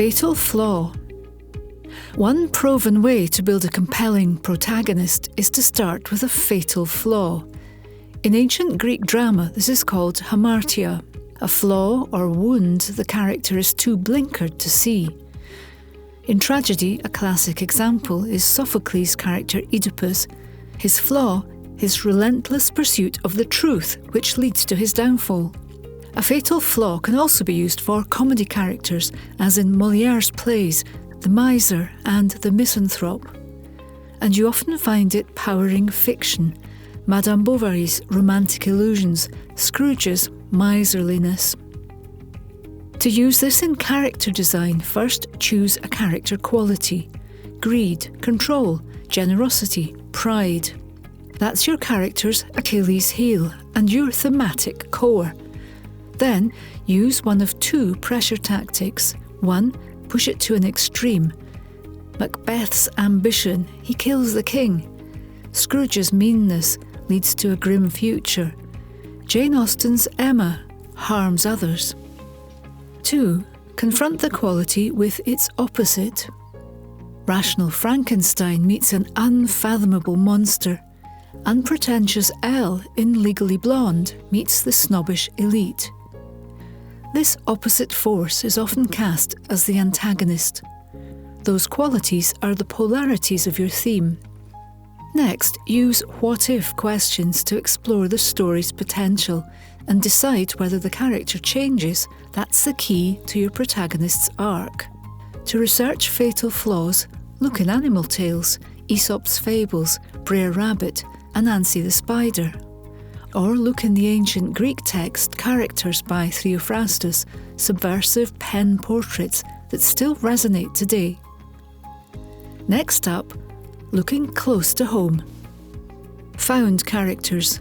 Fatal flaw. One proven way to build a compelling protagonist is to start with a fatal flaw. In ancient Greek drama, this is called hamartia, a flaw or wound the character is too blinkered to see. In tragedy, a classic example is Sophocles' character Oedipus. His flaw, his relentless pursuit of the truth, which leads to his downfall. A fatal flaw can also be used for comedy characters, as in Molière's plays, The Miser and The Misanthrope. And you often find it powering fiction, Madame Bovary's romantic illusions, Scrooge's miserliness. To use this in character design, first choose a character quality: greed, control, generosity, pride. That's your character's Achilles heel and your thematic core. Then use one of two pressure tactics. One, push it to an extreme. Macbeth's ambition, he kills the king. Scrooge's meanness leads to a grim future. Jane Austen's Emma harms others. 2. Confront the quality with its opposite. Rational Frankenstein meets an unfathomable monster. Unpretentious Elle in Legally Blonde meets the snobbish elite. This opposite force is often cast as the antagonist. Those qualities are the polarities of your theme. Next, use what-if questions to explore the story's potential and decide whether the character changes. That's the key to your protagonist's arc. To research fatal flaws, look in animal tales, Aesop's Fables, Brer Rabbit, Anansi the Spider. Or look in the ancient Greek text Characters by Theophrastus, subversive pen portraits that still resonate today. Next up, looking close to home. Found characters.